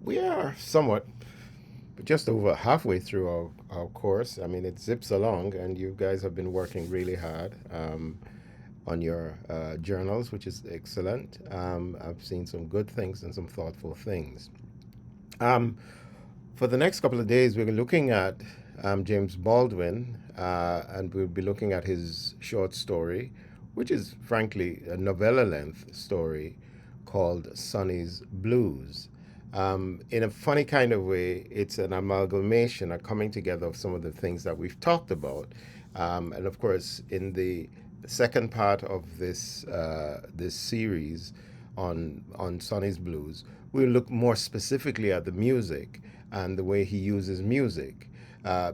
We are somewhat just over halfway through our course. I mean, it zips along, and you guys have been working really hard on your journals, which is excellent. I've seen some good things and some thoughtful things. Um, for the next couple of days, we're looking at James Baldwin, and we'll be looking at his short story, which is frankly a novella length story called Sonny's Blues. In a funny kind of way, it's an amalgamation, a coming together of some of the things that we've talked about. And of course, in the second part of this series on Sonny's Blues, we'll look more specifically at the music and the way he uses music.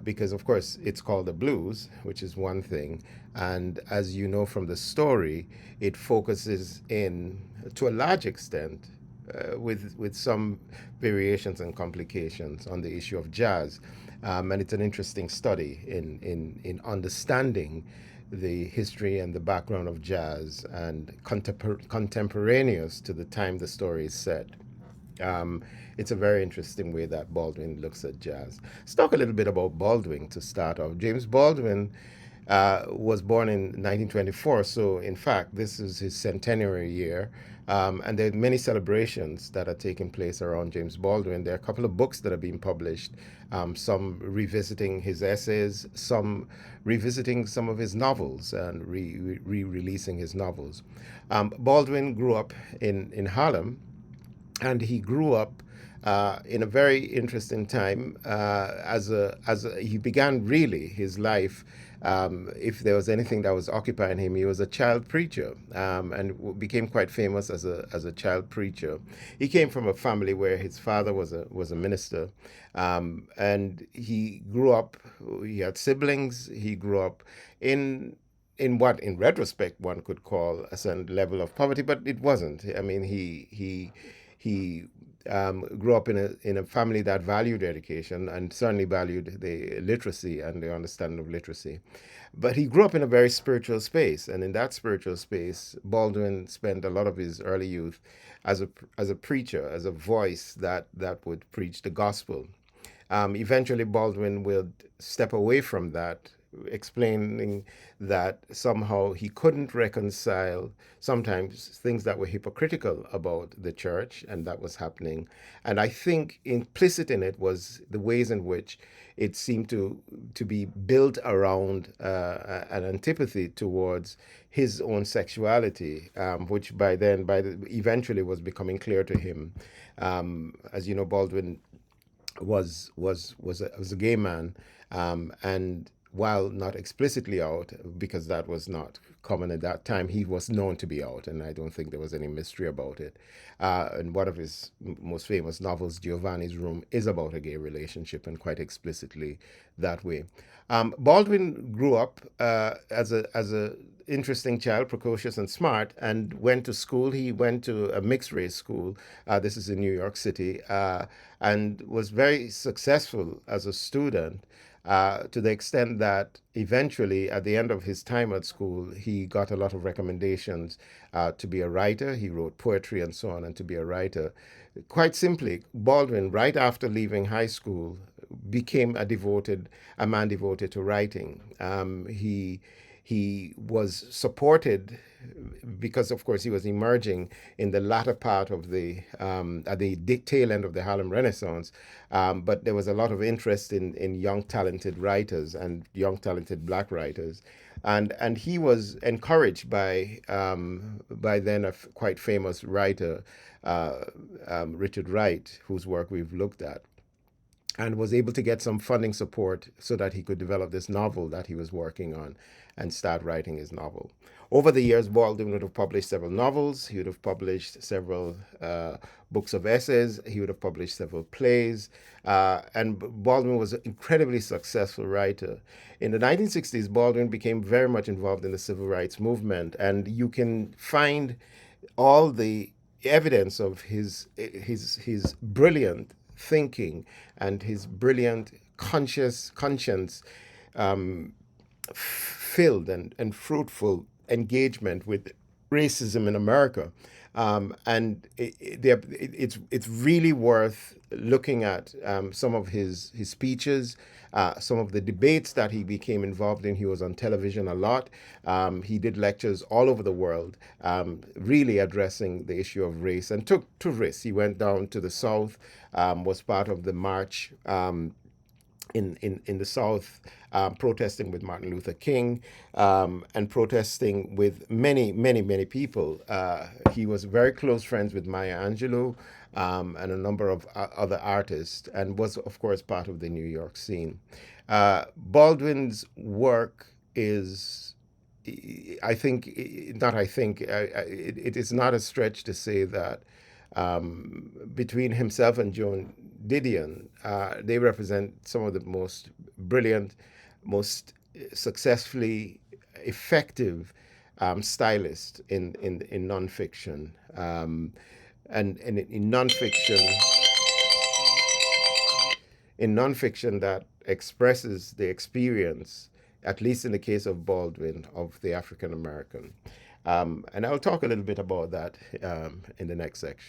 Because of course it's called the blues, which is one thing, and as you know from the story, it focuses in to a large extent with some variations and complications on the issue of jazz. And it's an interesting study in understanding the history and the background of jazz and contemporaneous to the time the story is set. Um, it's a very interesting way that Baldwin looks at jazz. Let's talk a little bit about Baldwin to start off. James Baldwin was born in 1924, so in fact, this is his centenary year. And there are many celebrations that are taking place around James Baldwin. There are a couple of books that are being published, some revisiting his essays, some revisiting some of his novels and re-releasing his novels. Baldwin grew up in Harlem, and he grew up in a very interesting time he began really his life. If there was anything that was occupying him, he was a child preacher, and became quite famous as a child preacher. He came from a family where his father was a minister, and he grew up. He had siblings. He grew up in in what, in retrospect, one could call a certain level of poverty, but it wasn't. I mean, he grew up in a family that valued education and certainly valued the literacy and the understanding of literacy. But he grew up in a very spiritual space, and in that spiritual space, Baldwin spent a lot of his early youth as a preacher, as a voice that would preach the gospel. Eventually, Baldwin will step away from that, explaining that somehow he couldn't reconcile sometimes things that were hypocritical about the church and that was happening. And I think implicit in it was the ways in which it seemed to be built around an antipathy towards his own sexuality, which eventually was becoming clear to him. As you know, Baldwin was a gay man, and while not explicitly out, because that was not common at that time, he was known to be out, and I don't think there was any mystery about it. And one of his most famous novels, Giovanni's Room, is about a gay relationship, and quite explicitly that way. Baldwin grew up as a interesting child, precocious and smart, and went to school. He went to a mixed race school. This is in New York City, and was very successful as a student. To the extent that eventually, at the end of his time at school, he got a lot of recommendations to be a writer. He wrote poetry and so on, and to be a writer. Quite simply, Baldwin, right after leaving high school, became a man devoted to writing. He was supported because, of course, he was emerging in the latter part of at the tail end of the Harlem Renaissance. But there was a lot of interest in young, talented writers and young, talented black writers. And he was encouraged by then quite famous writer, Richard Wright, whose work we've looked at, and was able to get some funding support so that he could develop this novel that he was working on and start writing his novel. Over the years, Baldwin would have published several novels. He would have published several books of essays. He would have published several plays. And Baldwin was an incredibly successful writer. In the 1960s, Baldwin became very much involved in the civil rights movement. And you can find all the evidence of his brilliant thinking and his brilliant conscience filled and fruitful engagement with racism in America. And it's really worth looking at some of his speeches, some of the debates that he became involved in. He was on television a lot. He did lectures all over the world, really addressing the issue of race, and took to risks. He went down to the South, was part of the march in the South, protesting with Martin Luther King, and protesting with many people. He was very close friends with Maya Angelou, and a number of other artists, and was, of course, part of the New York scene. Baldwin's work is, I think, not I think, it is not a stretch to say that between himself and Joan Didion, they represent some of the most brilliant, most successfully effective stylists in nonfiction. And in nonfiction, that expresses the experience, at least in the case of Baldwin, of the African American. And I'll talk a little bit about that in the next section.